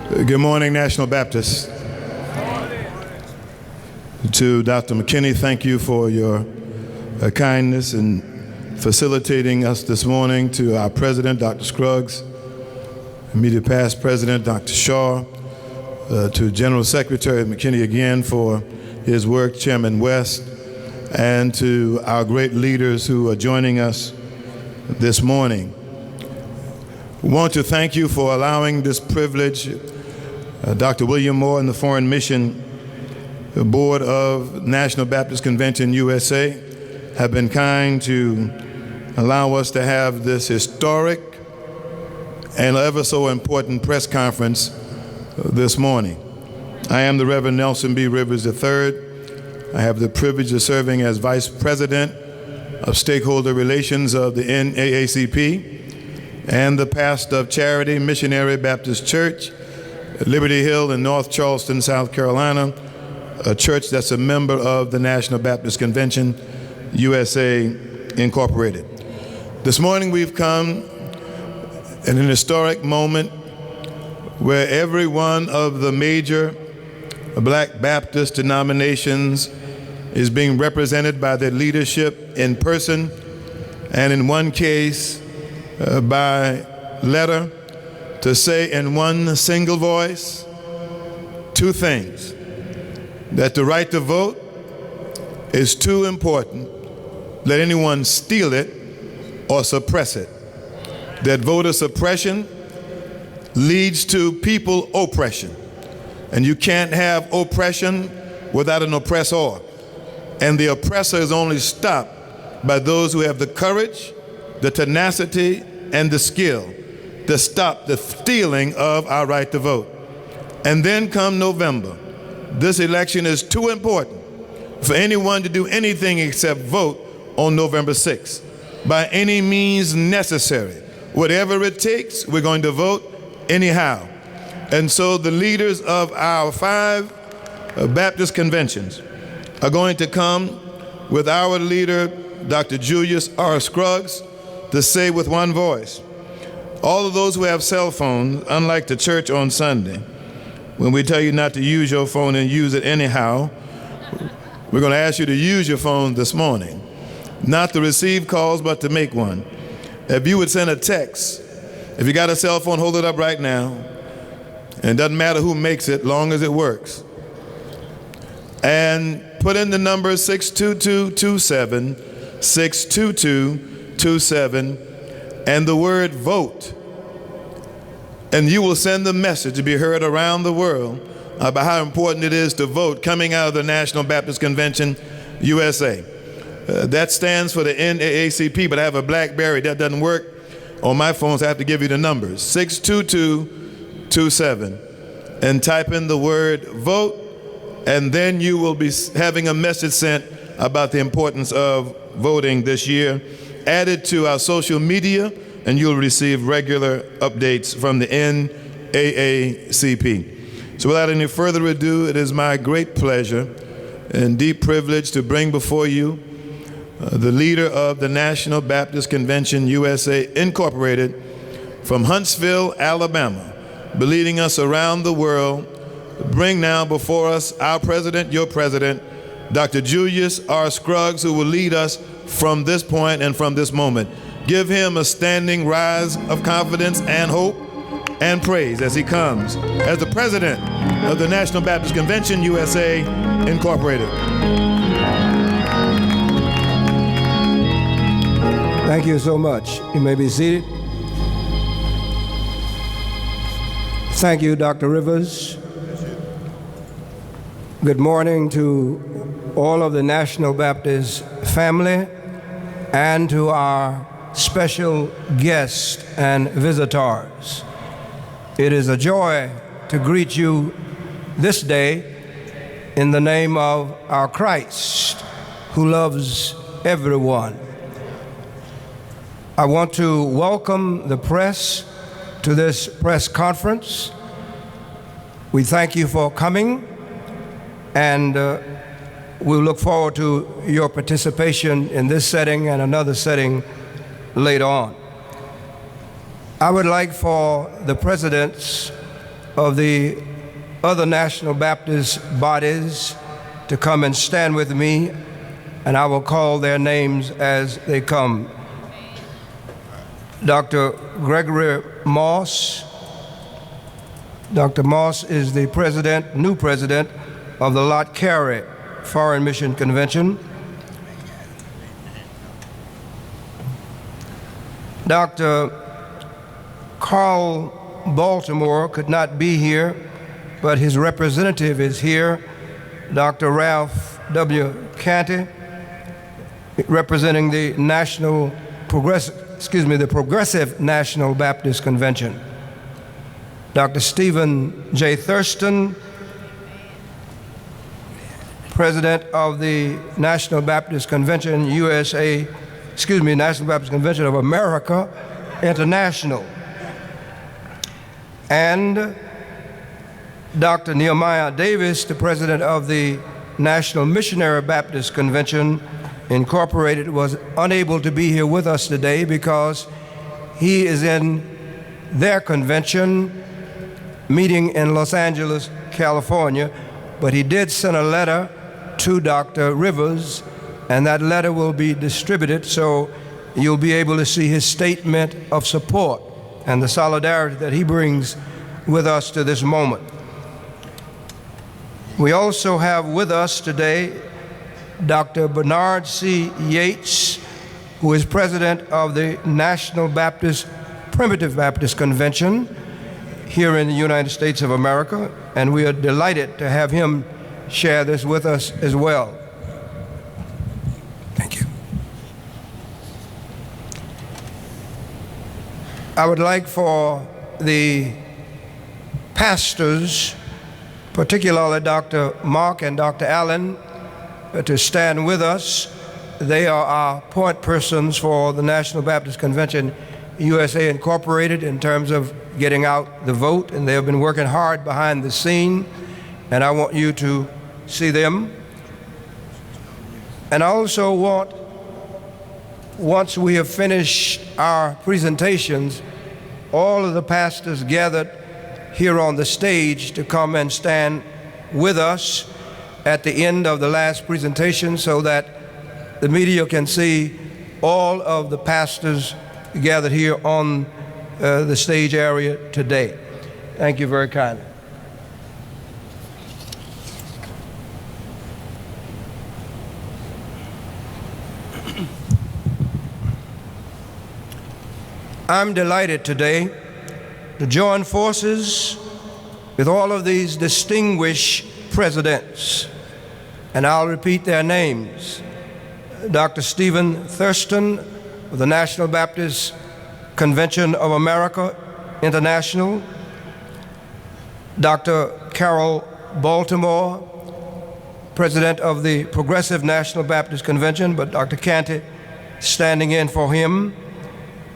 Good morning, National Baptists. To Dr. McKinney, thank you for your kindness in facilitating us this morning. To our president, Dr. Scruggs, immediate past president, Dr. Shaw, to General Secretary McKinney again for his work, Chairman West, and to our great leaders who are joining us this morning. We want to thank you for allowing this privilege. Dr. William Moore and the Foreign Mission Board of National Baptist Convention USA have been kind to allow us to have this historic and ever so important press conference this morning. I am the Reverend Nelson B. Rivers III. I have the privilege of serving as Vice President of Stakeholder Relations of the NAACP and the pastor of Charity Missionary Baptist Church, Liberty Hill in North Charleston, South Carolina, a church that's a member of the National Baptist Convention USA Incorporated. This morning we've come in an historic moment where every one of the major Black Baptist denominations is being represented by their leadership in person, and in one case by letter, to say in one single voice two things: that the right to vote is too important, let anyone steal it or suppress it. That voter suppression leads to people oppression, and you can't have oppression without an oppressor. And the oppressor is only stopped by those who have the courage, the tenacity, and the skill to stop the stealing of our right to vote. And then come November, this election is too important for anyone to do anything except vote on November 6th. By any means necessary, whatever it takes, we're going to vote anyhow. And so the leaders of our 5 Baptist conventions are going to come with our leader, Dr. Julius R. Scruggs, to say with one voice, all of those who have cell phones, unlike the church on Sunday, when we tell you not to use your phone and use it anyhow, we're going to ask you to use your phone this morning, not to receive calls, but to make one. If you would send a text, if you got a cell phone, hold it up right now. And it doesn't matter who makes it, long as it works. And put in the number 62227, 62227, and the word vote. And you will send the message to be heard around the world about how important it is to vote coming out of the National Baptist Convention USA. That stands for the NAACP, but I have a BlackBerry. That doesn't work on my phone, so I have to give you the numbers. 62227, and type in the word vote, and then you will be having a message sent about the importance of voting this year. Add it to our social media, and you'll receive regular updates from the NAACP. So without any further ado, it is my great pleasure and deep privilege to bring before you the leader of the National Baptist Convention USA Incorporated from Huntsville, Alabama, leading us around the world. Bring now before us our president, your president, Dr. Julius R. Scruggs, who will lead us from this point and from this moment. Give him a standing rise of confidence and hope and praise as he comes as the president of the National Baptist Convention USA Incorporated. Thank you so much. You may be seated. Thank you, Dr. Rivers. Good morning to all of the National Baptist family and to our special guests and visitors. It is a joy to greet you this day in the name of our Christ, who loves everyone. I want to welcome the press to this press conference. We thank you for coming, and we look forward to your participation in this setting and another setting later on. I would like for the presidents of the other National Baptist bodies to come and stand with me, and I will call their names as they come. Dr. Gregory Moss. Dr. Moss is the new president of the Lot Carey Foreign Mission Convention. Dr. Carl Baltimore could not be here, but his representative is here, Dr. Ralph W. Canty, representing the Progressive National Baptist Convention. Dr. Stephen J. Thurston, president of the National Baptist Convention USA, National Baptist Convention of America International. And Dr. Nehemiah Davis, the president of the National Missionary Baptist Convention Incorporated, was unable to be here with us today because he is in their convention meeting in Los Angeles, California, but he did send a letter to Dr. Rivers, and that letter will be distributed, so you'll be able to see his statement of support and the solidarity that he brings with us to this moment. We also have with us today Dr. Bernard C. Yates, who is president of the National Primitive Baptist Convention here in the United States of America, and we are delighted to have him share this with us as well. Thank you. I would like for the pastors, particularly Dr. Mark and Dr. Allen, to stand with us. They are our point persons for the National Baptist Convention USA Incorporated in terms of getting out the vote, and they have been working hard behind the scene, and I want you to see them. And I also want, once we have finished our presentations, all of the pastors gathered here on the stage to come and stand with us at the end of the last presentation so that the media can see all of the pastors gathered here on the stage area today. Thank you very kindly. I'm delighted today to join forces with all of these distinguished presidents, and I'll repeat their names. Dr. Stephen Thurston of the National Baptist Convention of America International, Dr. Carol Baltimore, president of the Progressive National Baptist Convention, but Dr. Canty standing in for him,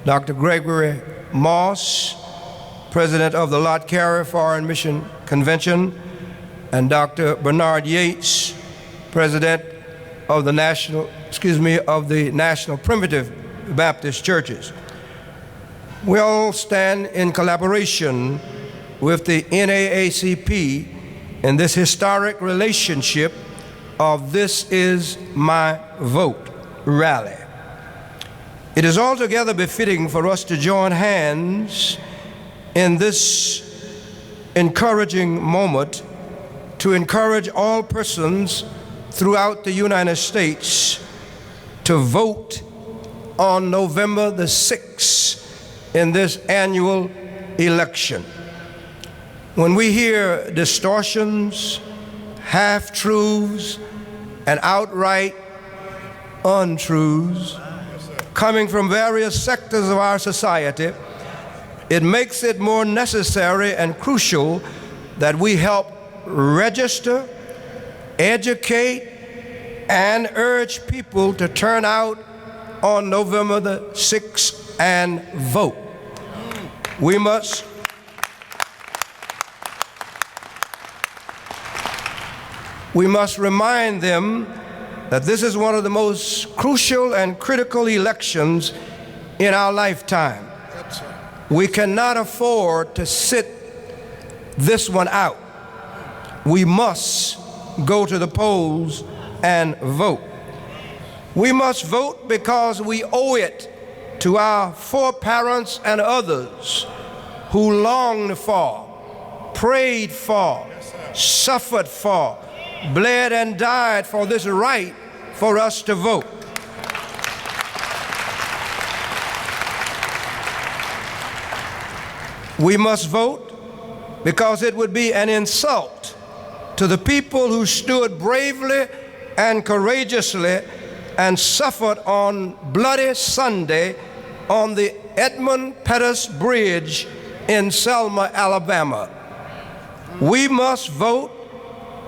Dr. Gregory Moss, president of the Lot Carey Foreign Mission Convention, and Dr. Bernard Yates, president of the National Primitive Baptist Churches. We all stand in collaboration with the NAACP in this historic relationship of This Is My Vote rally. It is altogether befitting for us to join hands in this encouraging moment to encourage all persons throughout the United States to vote on November the 6th in this annual election. When we hear distortions, half-truths, and outright untruths coming from various sectors of our society, it makes it more necessary and crucial that we help register, educate, and urge people to turn out on November the 6th and vote. We must remind them that this is one of the most crucial and critical elections in our lifetime. We cannot afford to sit this one out. We must go to the polls and vote. We must vote because we owe it to our foreparents and others who longed for, prayed for, suffered for, bled and died for this right for us to vote. We must vote because it would be an insult to the people who stood bravely and courageously and suffered on Bloody Sunday on the Edmund Pettus Bridge in Selma, Alabama. We must vote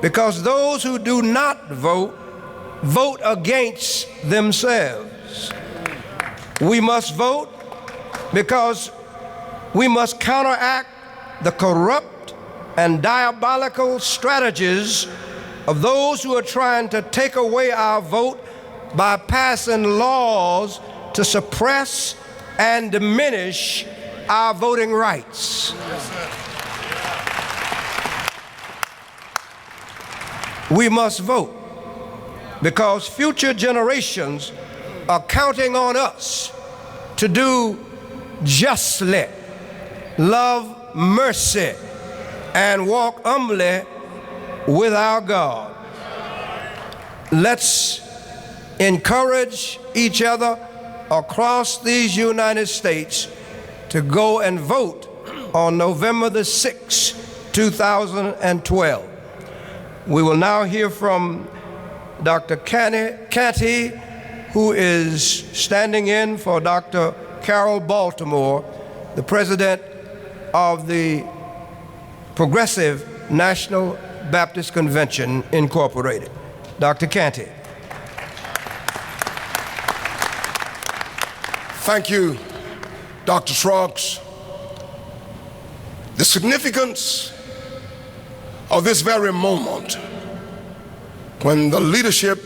because those who do not vote, vote against themselves. We must vote because we must counteract the corrupt and diabolical strategies of those who are trying to take away our vote by passing laws to suppress and diminish our voting rights. We must vote because future generations are counting on us to do justly, love mercy, and walk humbly with our God. Let's encourage each other across these United States to go and vote on November the 6th, 2012. We will now hear from Dr. Canty, who is standing in for Dr. Carol Baltimore, the president of the Progressive National Baptist Convention, Incorporated. Dr. Canty. Thank you, Dr. Scruggs. The significance of this very moment when the leadership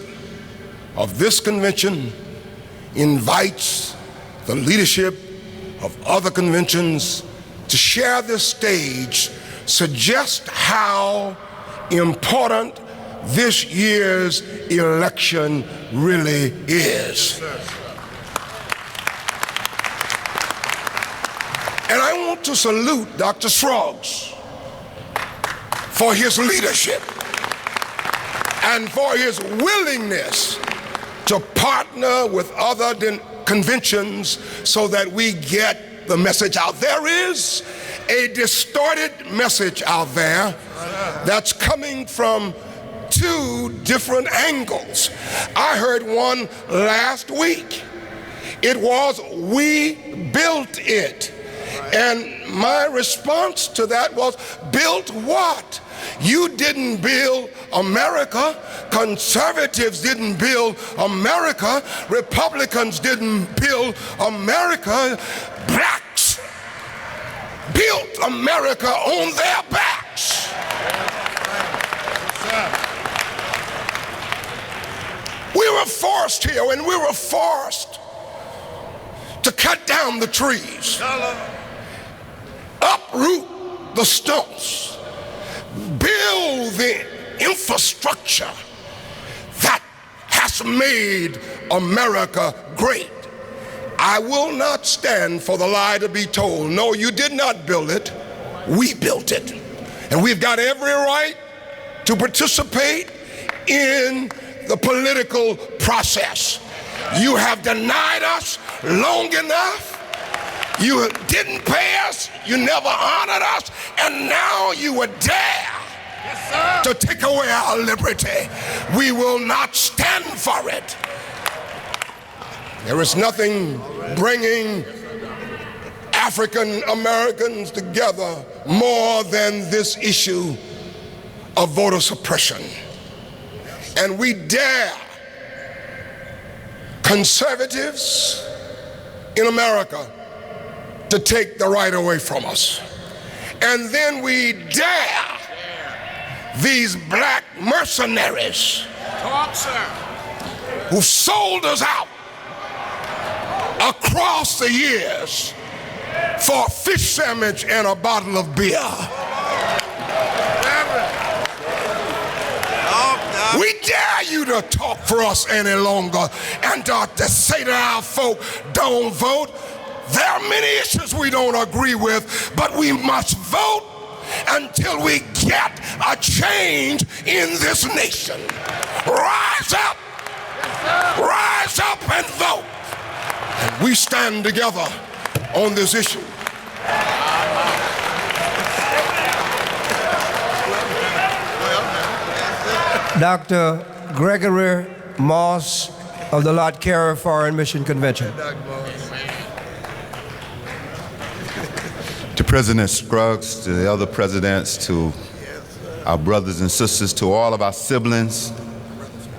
of this convention invites the leadership of other conventions to share this stage suggests how important this year's election really is. And I want to salute Dr. Scruggs for his leadership and for his willingness to partner with other conventions so that we get the message out. There is a distorted message out there that's coming from two different angles. I heard one last week. It was, "We built it." And my response to that was, built what? You didn't build America. Conservatives didn't build America. Republicans didn't build America. Blacks built America on their backs. We were forced here, and we were forced to cut down the trees, uproot the stumps, build the infrastructure that has made America great. I will not stand for the lie to be told. No, you did not build it. We built it. And we've got every right to participate in the political process. You have denied us long enough. You didn't pay us. You never honored us. And now you would dare to take away our liberty. We will not stand for it. There is nothing bringing African Americans together more than this issue of voter suppression. And we dare conservatives in America to take the right away from us. And then we dare these black mercenaries who sold us out across the years for a fish sandwich and a bottle of beer. to talk for us any longer and to say to our folk, don't vote. There are many issues we don't agree with, but we must vote until we get a change in this nation. Rise up and vote. And we stand together on this issue. Dr. Gregory Moss of the Lot Carey Foreign Mission Convention. To President Scruggs, to the other presidents, to our brothers and sisters, to all of our siblings,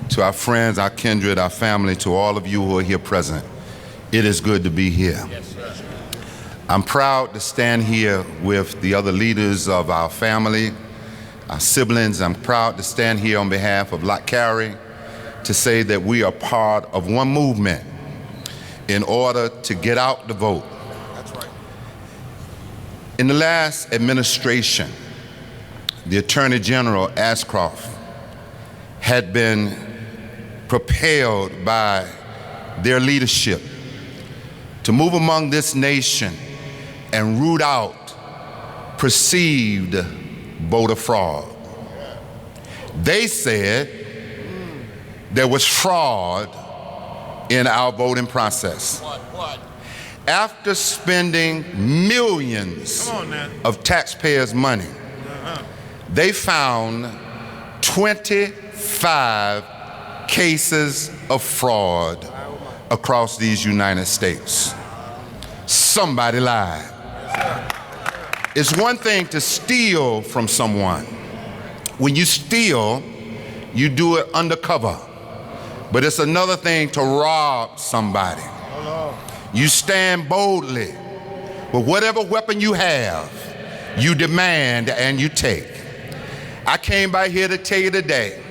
to our friends, our kindred, our family, to all of you who are here present, it is good to be here. I'm proud to stand here with the other leaders of our family, our siblings. I'm proud to stand here on behalf of Lot Carey to say that we are part of one movement in order to get out the vote. That's right. In the last administration, the Attorney General Ashcroft had been propelled by their leadership to move among this nation and root out perceived voter fraud. They said there was fraud in our voting process. What? After spending millions of taxpayers' money, they found 25 cases of fraud across these United States. Somebody lied. It's one thing to steal from someone. When you steal, you do it undercover. But it's another thing to rob somebody. You stand boldly with whatever weapon you have, you demand and you take. I came by here to tell you today,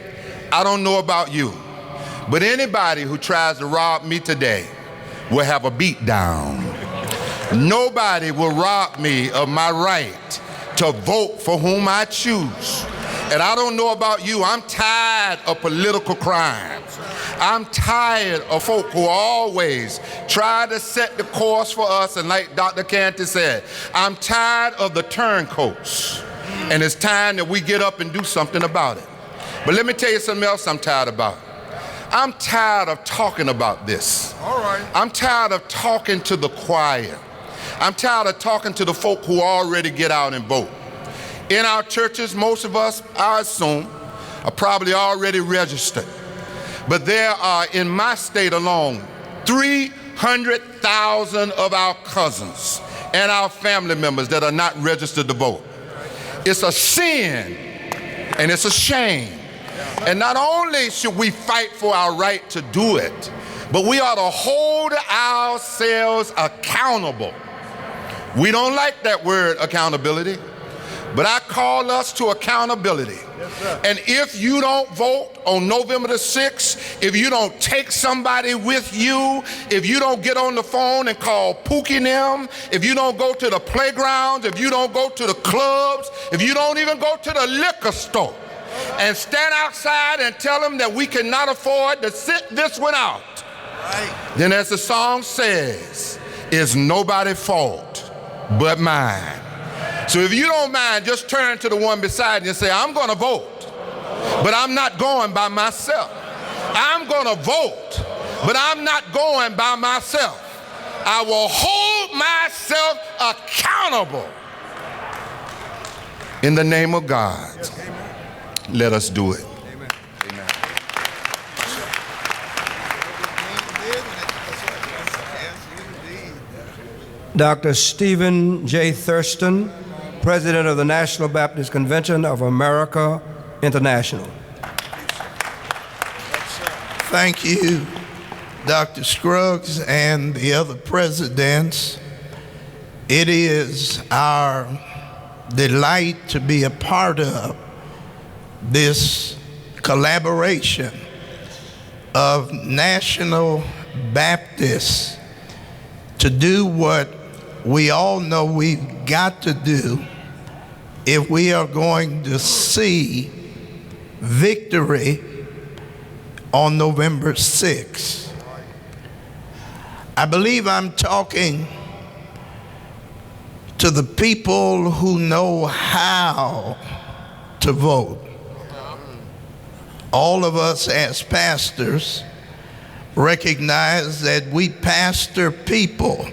I don't know about you, but anybody who tries to rob me today will have a beat down. Nobody will rob me of my right to vote for whom I choose. And I don't know about you, I'm tired of political crimes. I'm tired of folk who always try to set the course for us, and like Dr. Canty said, I'm tired of the turncoats. And it's time that we get up and do something about it. But let me tell you something else I'm tired about. I'm tired of talking about this. All right. I'm tired of talking to the choir. I'm tired of talking to the folk who already get out and vote. In our churches, most of us, I assume, are probably already registered. But there are, in my state alone, 300,000 of our cousins and our family members that are not registered to vote. It's a sin and it's a shame. And not only should we fight for our right to do it, but we ought to hold ourselves accountable. We don't like that word accountability, but I call us to accountability. And if you don't vote on November the 6th, if you don't take somebody with you, if you don't get on the phone and call Pookie and them, if you don't go to the playgrounds, if you don't go to the clubs, if you don't even go to the liquor store and stand outside and tell them that we cannot afford to sit this one out, then as the song says, it's nobody's fault but mine. So if you don't mind, just turn to the one beside you and say, I'm going to vote, but I'm not going by myself. I'm going to vote, but I'm not going by myself. I will hold myself accountable. In the name of God, let us do it. Amen. Amen. Dr. Stephen J. Thurston, President of the National Baptist Convention of America International. Thank you, Dr. Scruggs and the other presidents. It is our delight to be a part of this collaboration of National Baptists to do what we all know we've got to do if we are going to see victory on November 6th. I believe I'm talking to the people who know how to vote. All of us as pastors recognize that we pastor people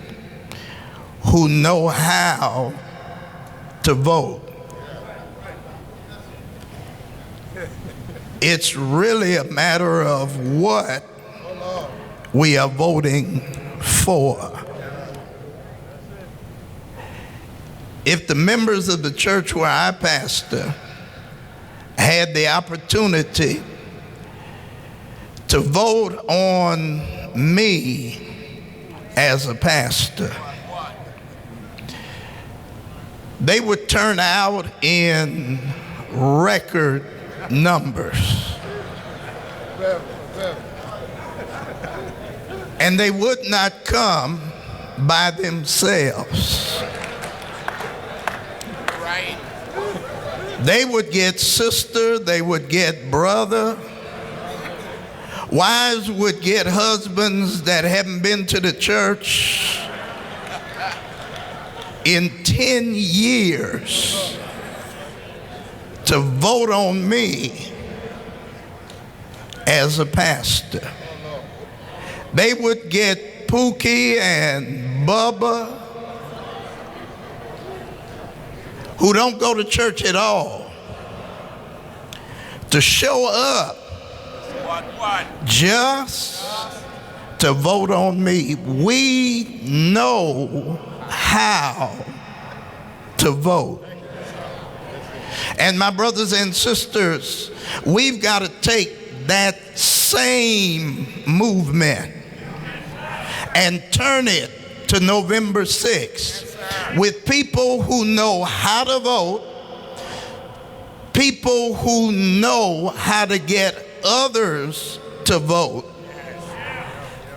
who know how to vote. It's really a matter of what we are voting for. If the members of the church where I pastor had the opportunity to vote on me as a pastor, they would turn out in record numbers. And they would not come by themselves. Right. They would get sister, they would get brother. Wives would get husbands that haven't been to the church in 10 years to vote on me as a pastor. They would get Pookie and Bubba, who don't go to church at all, to show up just to vote on me. We know how to vote. And my brothers and sisters, we've got to take that same movement and turn it to November 6th with people who know how to vote, people who know how to get others to vote,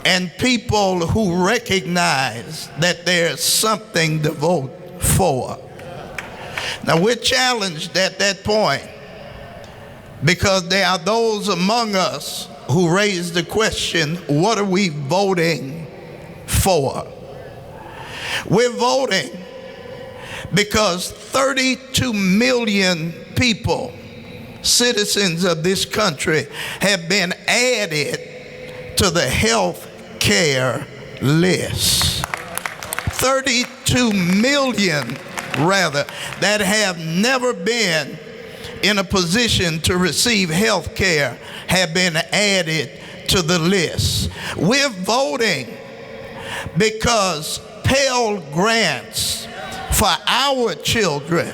and people who recognize that there's something to vote for. Now, we're challenged at that point because there are those among us who raise the question, what are we voting for? We're voting because 32 million people, citizens of this country, have been added to the health care list. 32 million, rather, that have never been in a position to receive health care have been added to the list. We're voting because Pell Grants for our children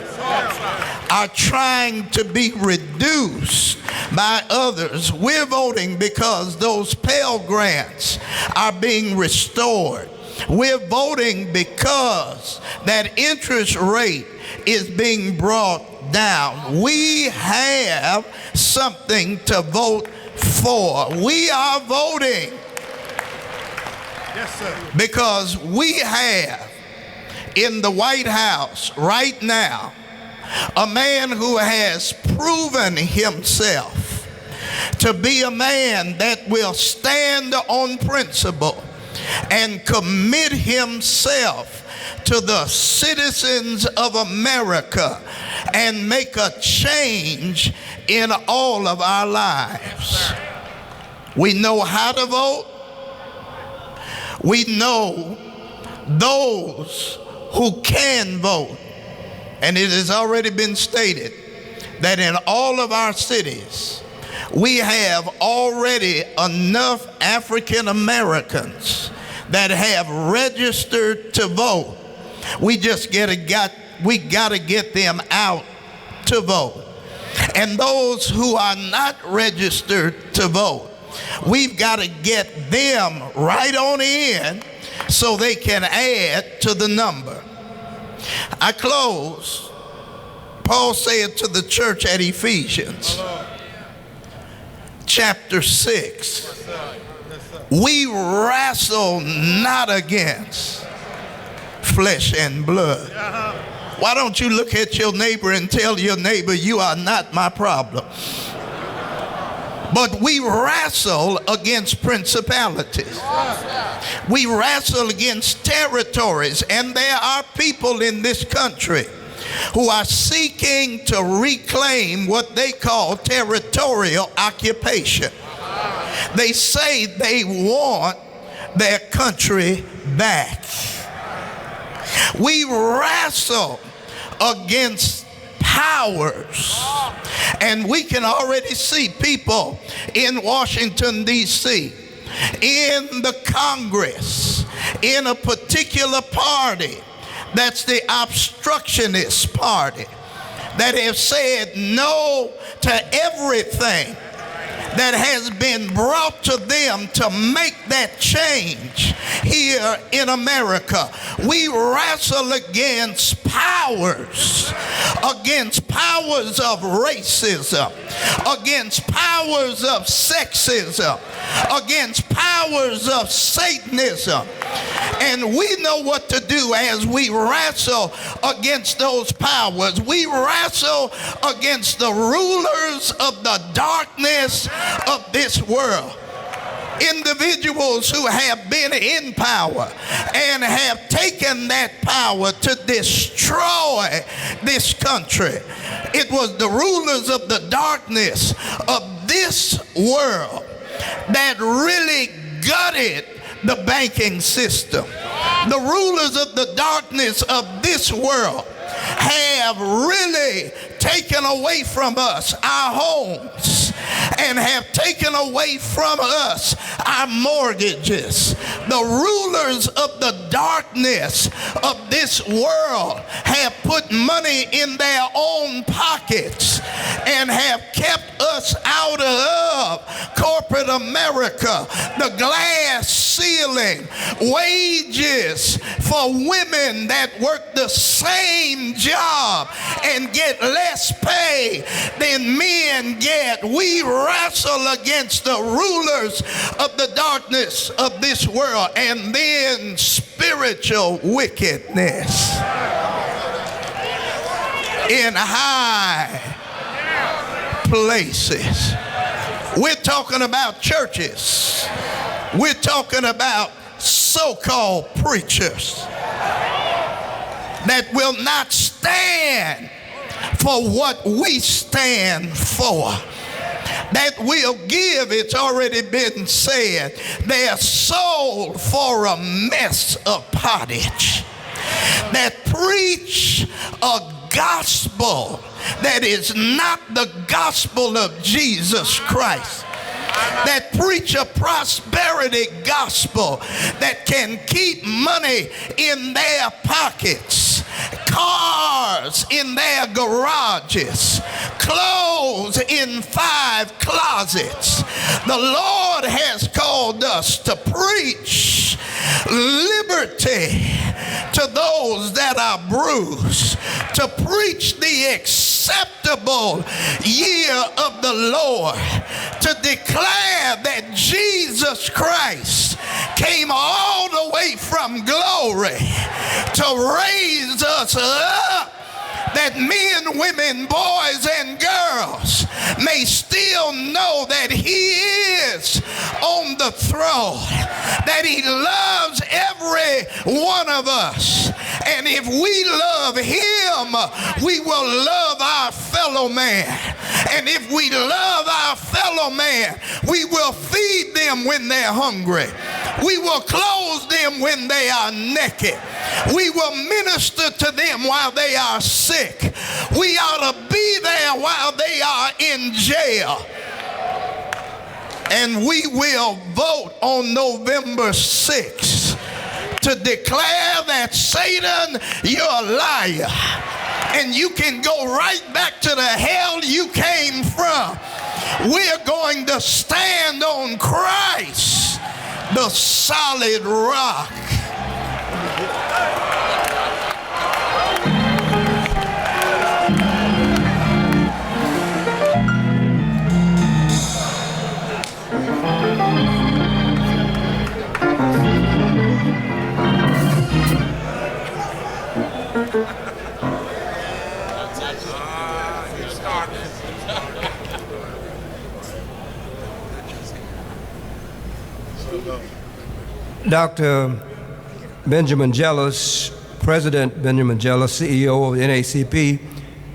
are trying to be reduced by others. We're voting because those Pell Grants are being restored. We're voting because that interest rate is being brought down. We have something to vote for. We are voting because we have in the White House right now a man who has proven himself to be a man that will stand on principle and commit himself to the citizens of America and make a change in all of our lives. We know how to vote. We know those who can vote. And it has already been stated that in all of our cities, we have already enough African Americans that have registered to vote. We just got to get them out to vote. And those who are not registered to vote, we've got to get them right on in so they can add to the number. I close. Paul said to the church at Ephesians, chapter 6, we wrestle not against flesh and blood. Why don't you look at your neighbor and tell your neighbor, you are not my problem? But we wrestle against principalities. We wrestle against territories, and there are people in this country who are seeking to reclaim what they call territorial occupation. They say they want their country back. We wrestle against powers, and we can already see people in Washington, D.C., in the Congress, in a particular party that's the obstructionist party, that have said no to everything that has been brought to them to make that change here in America. We wrestle against powers of racism, against powers of sexism, against powers of Satanism. And we know what to do as we wrestle against those powers. We wrestle against the rulers of the darkness of this world. Individuals who have been in power and have taken that power to destroy this country. It was the rulers of the darkness of this world that really gutted the banking system. The rulers of the darkness of this world have really taken away from us our homes and have taken away from us our mortgages. The rulers of the darkness of this world have put money in their own pockets and have kept us out of corporate America. The glass ceiling, wages for women that work the same job and get less pay than men get. We wrestle against the rulers of the darkness of this world, and then spiritual wickedness in high places. We're talking about churches. We're talking about so-called preachers that will not stand for what we stand for, that will give, it's already been said, their soul for a mess of pottage, that preach a gospel that is not the gospel of Jesus Christ, that preach a prosperity gospel that can keep money in their pockets, cars in their garages, clothes in 5 closets. The Lord has called us to preach liberty to those that are bruised, to preach the acceptable year of the Lord, to declare that Jesus Christ came all the way from glory to raise us up, that men, women, boys, and girls may still know that He is on the throne, that He loves every one of us. And if we love Him, we will love our fellow man. And if we love our fellow man, we will feed them when they're hungry. We will clothe them when they are naked. We will minister to them while they are sick. We ought to be there while they are in jail. And we will vote on November 6th to declare that Satan, you're a liar. And you can go right back to the hell you came from. We're going to stand on Christ, the solid rock. Dr. BenjaminJealous, President BenjaminJealous, CEO of the NAACP,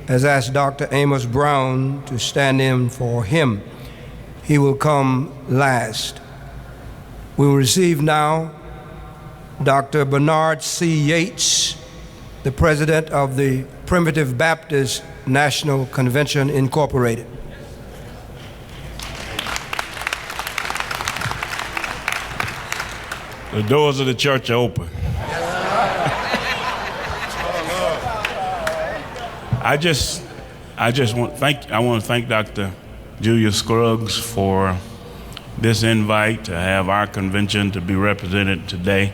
has asked Dr. Amos Brown to stand in for him. He will come last. We will receive now Dr. Bernard C. Yates, the President of the Primitive Baptist National Convention, Incorporated. The doors of the church are open. I want to thank Dr. Julius Scruggs for this invite to have our convention to be represented today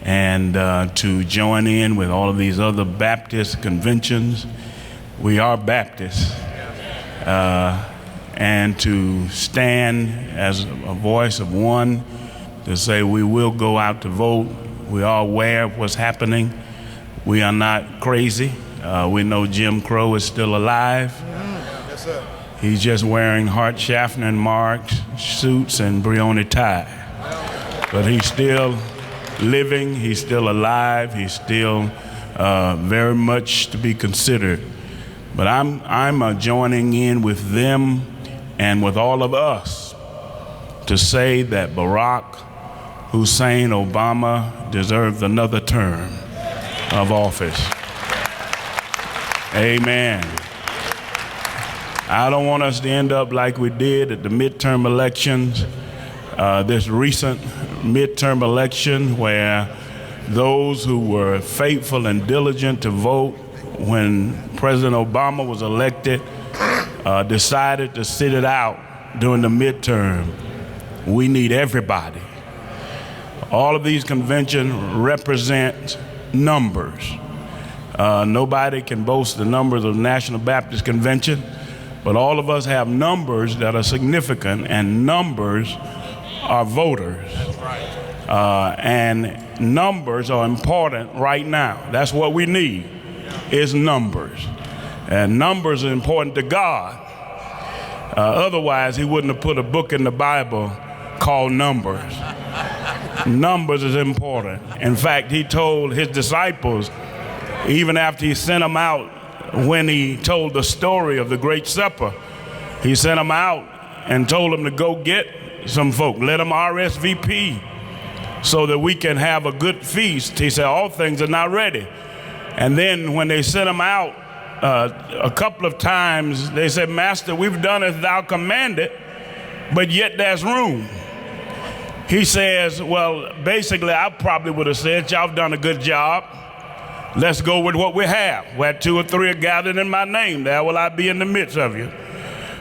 and to join in with all of these other Baptist conventions. We are Baptists. And to stand as a voice of one to say we will go out to vote. We are aware of what's happening. We are not crazy. We know Jim Crow is still alive. Yes, sir. He's just wearing Hart Schaffner marked suits and Brioni tie. But he's still living, he's still alive, he's still very much to be considered. But I'm joining in with them and with all of us to say that Barack Hussein Obama deserved another term of office. Amen. I don't want us to end up like we did at the midterm elections, this recent midterm election where those who were faithful and diligent to vote when President Obama was elected decided to sit it out during the midterm. We need everybody. All of these conventions represent numbers. Nobody can boast the numbers of the National Baptist Convention, but all of us have numbers that are significant, and numbers are voters. And numbers are important right now. That's what we need, is numbers. And numbers are important to God. Otherwise, he wouldn't have put a book in the Bible called Numbers. Numbers is important. In fact, he told his disciples, even after he sent them out, when he told the story of the Great Supper, he sent them out and told them to go get some folk, let them RSVP so that we can have a good feast. He said, all things are not ready. And then when they sent them out, a couple of times they said, Master, we've done as thou commanded, but yet there's room. He says, well, basically, I probably would have said, y'all have done a good job. Let's go with what we have. Where 2 or 3 are gathered in my name, there will I be in the midst of you.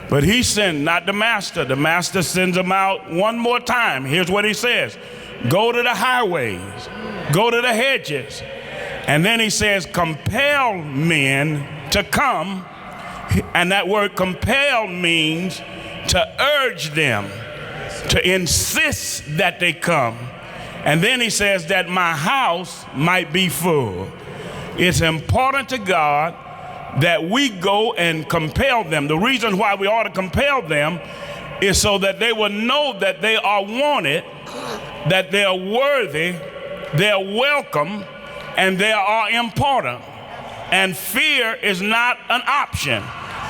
But he sent not the master. The master sends them out one more time. Here's what he says. Go to the highways. Go to the hedges. And then he says, compel men to come. And that word compel means to urge them, to insist that they come. And then he says that my house might be full. It's important to God that we go and compel them. The reason why we ought to compel them is so that they will know that they are wanted, that they are worthy, they are welcome, and they are important. And fear is not an option.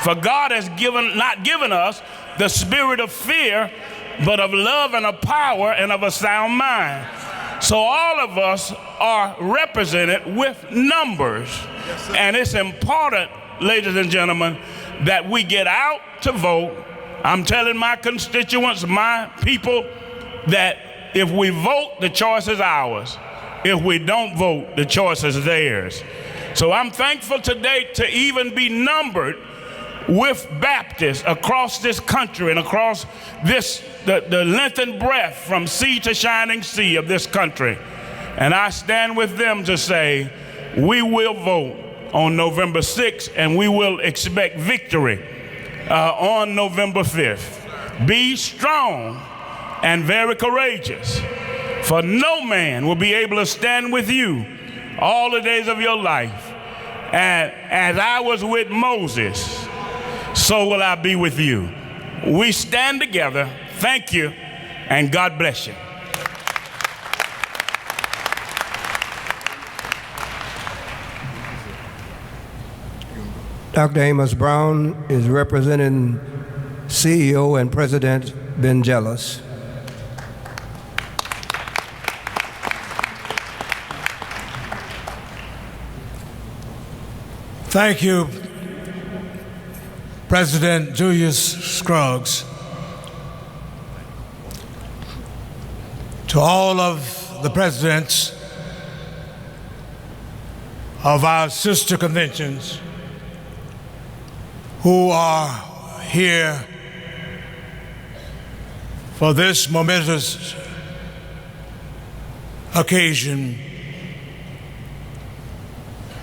For God has not given us the spirit of fear, but of love and of power and of a sound mind. So all of us are represented with numbers. Yes, and it's important, ladies and gentlemen, that we get out to vote. I'm telling my constituents, my people, that if we vote, the choice is ours. If we don't vote, the choice is theirs. So I'm thankful today to even be numbered with Baptists across this country and across this, the length and breadth from sea to shining sea of this country. And I stand with them to say, we will vote on November 6th and we will expect victory on November 5th. Be strong and very courageous, for no man will be able to stand with you all the days of your life. And as I was with Moses, so will I be with you. We stand together. Thank you, and God bless you. Dr. Amos Brown is representing CEO and President BenjaminJealous. Thank you, President Julius Scruggs. To all of the presidents of our sister conventions who are here for this momentous occasion,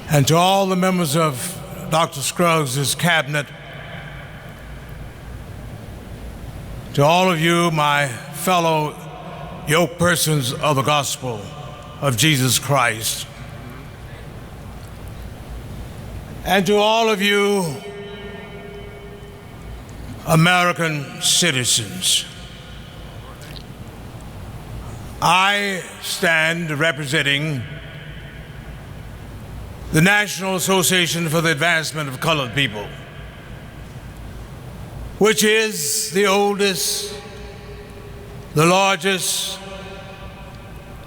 and to all the members of Dr. Scruggs' cabinet, to all of you, my fellow yoke persons of the gospel of Jesus Christ, and to all of you, American citizens. I stand representing the National Association for the Advancement of Colored People, which is the oldest, the largest,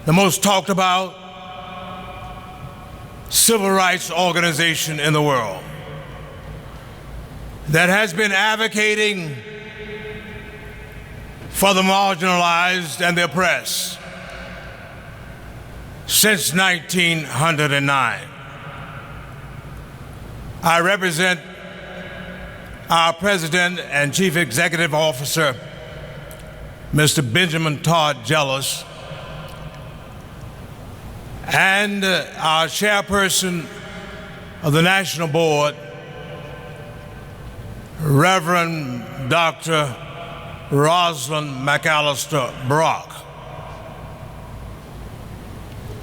the most talked about civil rights organization in the world, that has been advocating for the marginalized and the oppressed since 1909. I represent our President and Chief Executive Officer, Mr. BenjaminJealous, and our Chairperson of the National Board, Reverend Dr. Rosalind McAllister Brock.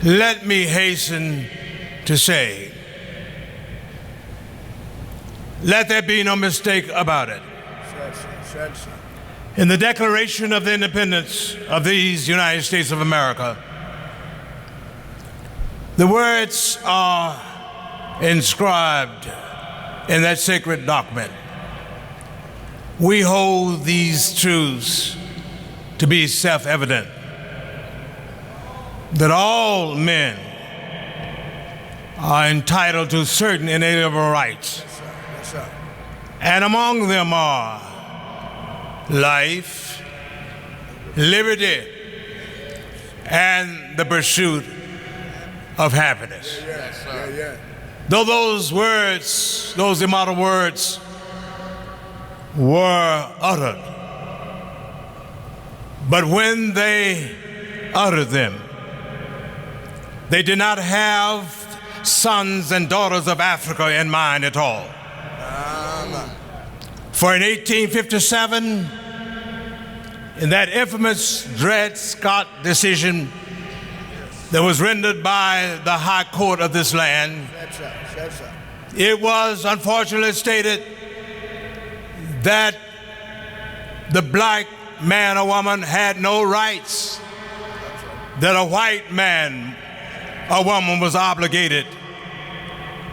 Let me hasten to say, let there be no mistake about it. In the Declaration of the Independence of these United States of America, the words are inscribed in that sacred document. We hold these truths to be self-evident, that all men are entitled to certain inalienable rights, and among them are life, liberty, and the pursuit of happiness. Though those words, those immortal words, were uttered, but when they uttered them, they did not have sons and daughters of Africa in mind at all. For in 1857, in that infamous Dred Scott decision that was rendered by the High Court of this land, it was unfortunately stated that the black man or woman had no rights, that a white man or woman was obligated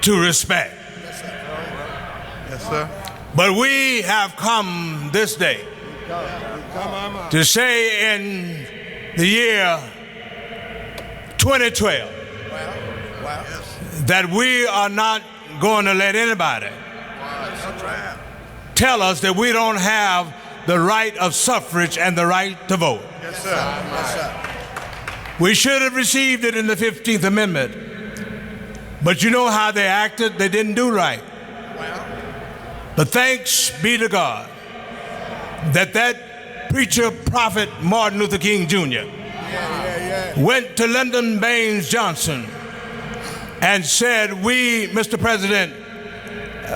to respect. Yes, sir. But we have come this day to say in the year 2012 that we are not going to let anybody tell us that we don't have the right of suffrage and the right to vote. Yes, sir. Yes, sir. We should have received it in the 15th Amendment. But you know how they acted? They didn't do right. But thanks be to God that preacher, prophet Martin Luther King Jr. went to Lyndon Baines Johnson and said, we, Mr. President,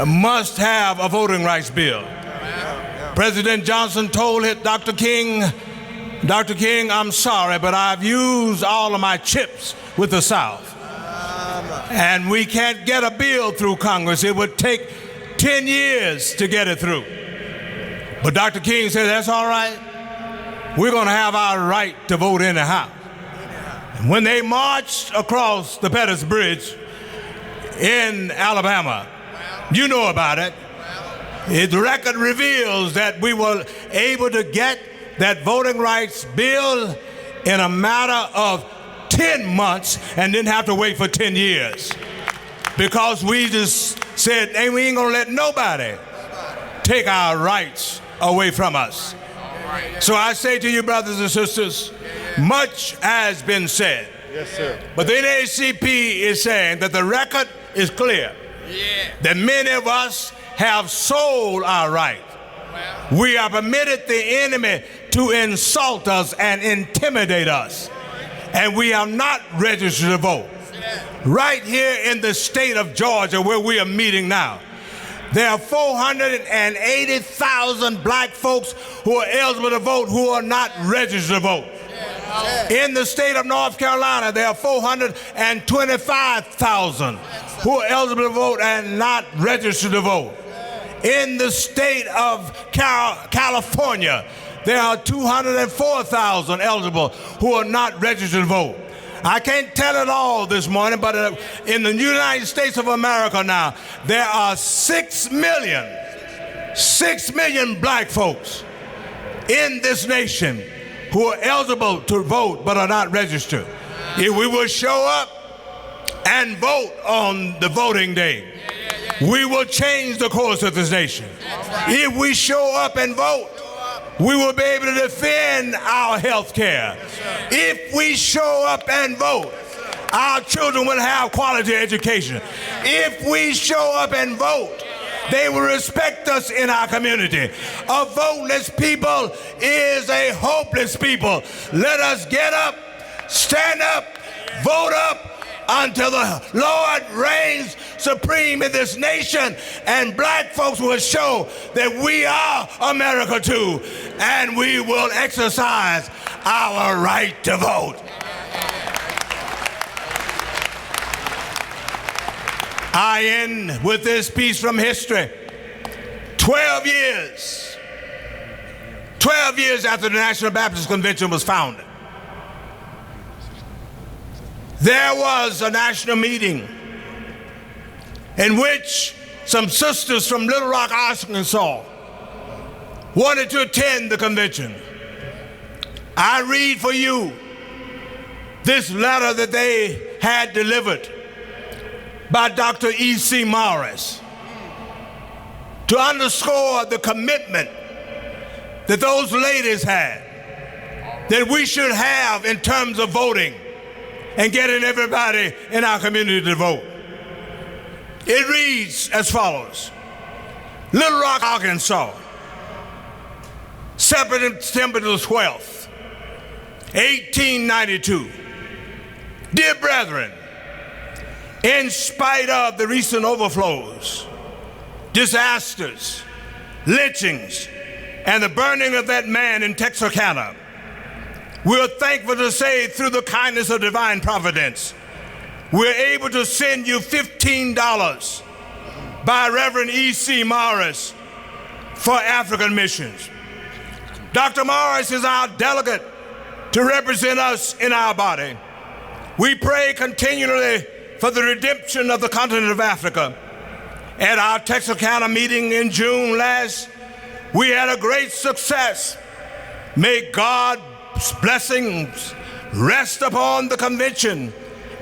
must have a voting rights bill. President Johnson told Dr. King, I'm sorry, but I've used all of my chips with the South. And we can't get a bill through Congress. It would take 10 years to get it through. But Dr. King said, that's all right. We're going to have our right to vote in the House. And when they marched across the Pettus Bridge in Alabama, You know about it. The record reveals that we were able to get that voting rights bill in a matter of 10 months and didn't have to wait for 10 years. Because we just said, hey, we ain't gonna let nobody take our rights away from us. So I say to you, brothers and sisters, much has been said. Yes, sir. But the NAACP is saying that the record is clear. That many of us have sold our right. We have permitted the enemy to insult us and intimidate us. And we are not registered to vote. Right here in the state of Georgia, where we are meeting now, there are 480,000 black folks who are eligible to vote who are not registered to vote. In the state of North Carolina, there are 425,000 who are eligible to vote and not registered to vote. In the state of California, there are 204,000 eligible who are not registered to vote. I can't tell it all this morning, but in the United States of America now, there are 6 million black folks in this nation who are eligible to vote but are not registered. If we will show up and vote on the voting day, we will change the course of this nation. If we show up and vote, we will be able to defend our health care. If we show up and vote, our children will have quality education. If we show up and vote, they will respect us in our community. A voteless people is a hopeless people. Let us get up, stand up, vote up until the Lord reigns supreme in this nation, and black folks will show that we are America too, and we will exercise our right to vote. I end with this piece from history. 12 years after the National Baptist Convention was founded, there was a national meeting in which some sisters from Little Rock, Arkansas wanted to attend the convention. I read for you this letter that they had delivered by Dr. E.C. Morris to underscore the commitment that those ladies had, that we should have in terms of voting and getting everybody in our community to vote. It reads as follows. Little Rock, Arkansas, September the 12th, 1892. Dear brethren, in spite of the recent overflows, disasters, lynchings, and the burning of that man in Texarkana, we're thankful to say, through the kindness of divine providence, we're able to send you $15 by Reverend E.C. Morris for African missions. Dr. Morris is our delegate to represent us in our body. We pray continually for the redemption of the continent of Africa. At our Texarkana meeting in June last, we had a great success. May God's blessings rest upon the convention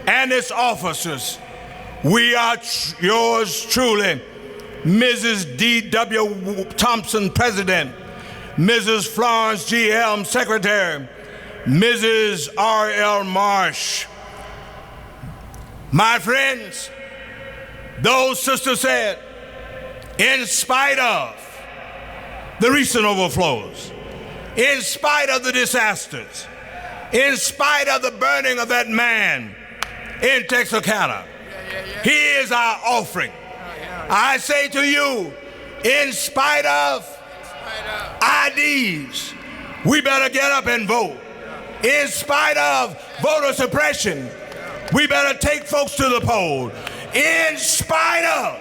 and its officers. We are yours truly, Mrs. D.W. Thompson, President, Mrs. Florence G. Helm, Secretary, Mrs. R.L. Marsh. My friends, those sisters said, in spite of the recent overflows, in spite of the disasters, in spite of the burning of that man in Texarkana, he is our offering. I say to you, in spite of IDs, we better get up and vote. In spite of voter suppression, we better take folks to the poll. In spite of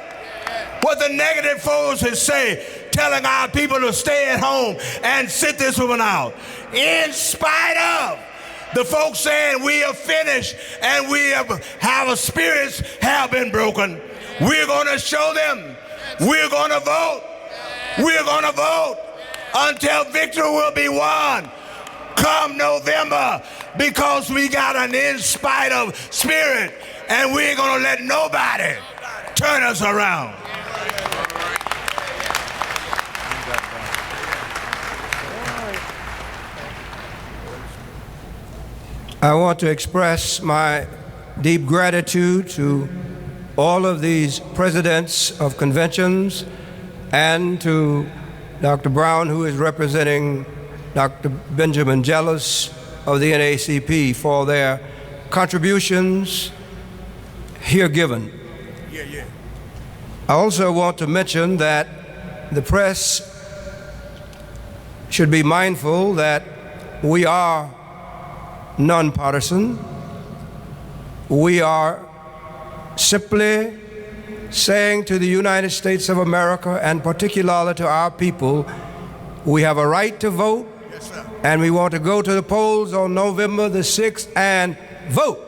what the negative folks say, telling our people to stay at home and sit this woman out. In spite of the folks saying we are finished and our spirits have been broken, we're going to show them We're going to vote. We're going to vote until victory will be won come November, because we got an in spite of spirit, and we ain't going to let nobody turn us around. I want to express my deep gratitude to all of these presidents of conventions and to Dr. Brown, who is representing Dr. BenjaminJealous of the NAACP, for their contributions here given. I also want to mention that the press should be mindful that we are nonpartisan. We are simply saying to the United States of America, and particularly to our people, we have a right to vote, and we want to go to the polls on November the 6th and vote.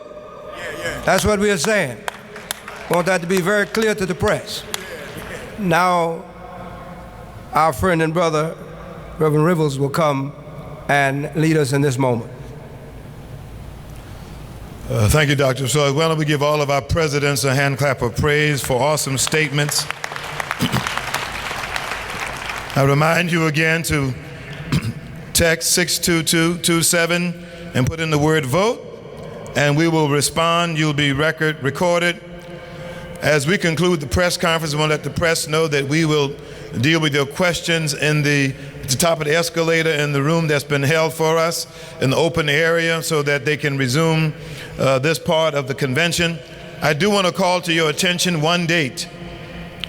That's what we are saying. I want that to be very clear to the press. Now, our friend and brother, Reverend Rivers, will come and lead us in this moment. Thank you, Dr. Suggs. Why don't we give all of our presidents a hand clap of praise for awesome statements. I remind you again to text 62227 and put in the word vote, and we will respond. You'll be recorded. As we conclude the press conference, we want to let the press know that we will deal with your questions at the top of the escalator in the room that's been held for us in the open area, so that they can resume this part of the convention. I do want to call to your attention one date,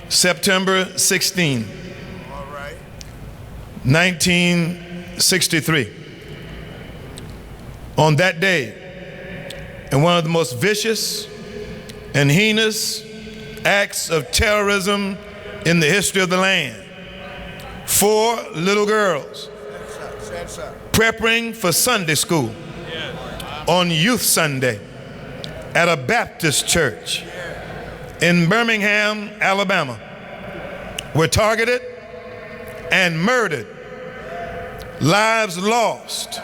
September 16, 1963. On that day, in one of the most vicious and heinous acts of terrorism in the history of the land, 4 little girls preparing for Sunday school on Youth Sunday at a Baptist church in Birmingham, Alabama, were targeted and murdered, lives lost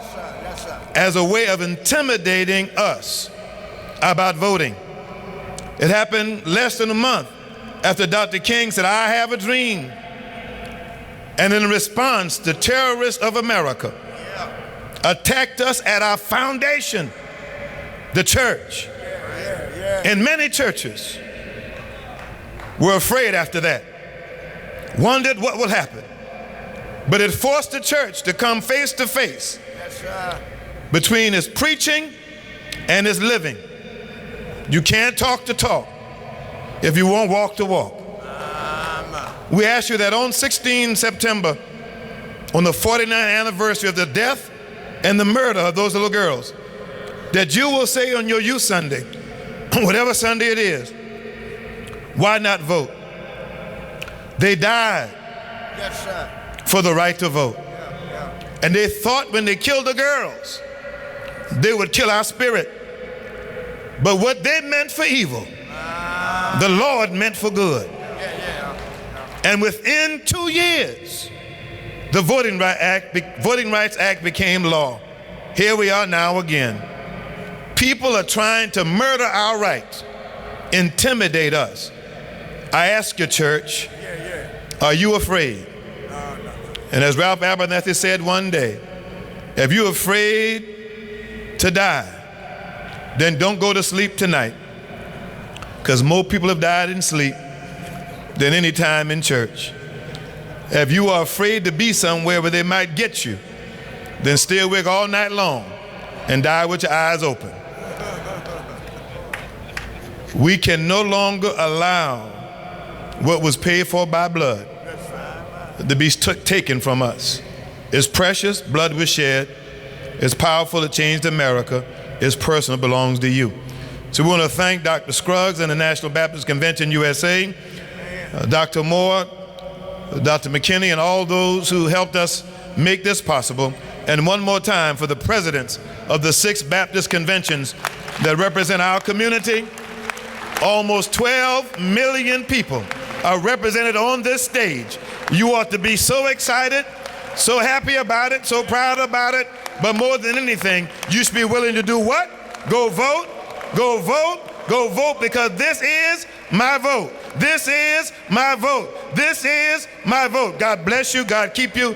as a way of intimidating us about voting. It happened less than a month after Dr. King said, "I have a dream." And in response, the terrorists of America attacked us at our foundation, the church. And many churches were afraid after that, wondered what would happen. But it forced the church to come face to face between his preaching and his living. You can't talk the talk if you won't walk the walk. We ask you that on 16 September, on the 49th anniversary of the death and the murder of those little girls, that you will say on your Youth Sunday, whatever Sunday it is, why not vote? They died for the right to vote. And they thought when they killed the girls, they would kill our spirit. But what they meant for evil, the Lord meant for good. And within 2 years, the Voting Rights Act became law. Here we are now again. People are trying to murder our rights, intimidate us. I ask you, church, are you afraid? And as Ralph Abernathy said one day, if you're afraid to die, then don't go to sleep tonight, because more people have died in sleep than any time in church. If you are afraid to be somewhere where they might get you, then stay awake all night long and die with your eyes open. We can no longer allow what was paid for by blood to be taken from us. It's precious, blood was shed. It's powerful, it changed America. It's personal, belongs to you. So we want to thank Dr. Scruggs and the National Baptist Convention USA, Dr. Moore, Dr. McKinney, and all those who helped us make this possible. And one more time for the presidents of the 6 Baptist conventions that represent our community, almost 12 million people are represented on this stage. You ought to be so excited, so happy about it, so proud about it, but more than anything, you should be willing to do what? Go vote, go vote, go vote, because this is my vote. This is my vote. This is my vote. God bless you. God keep you.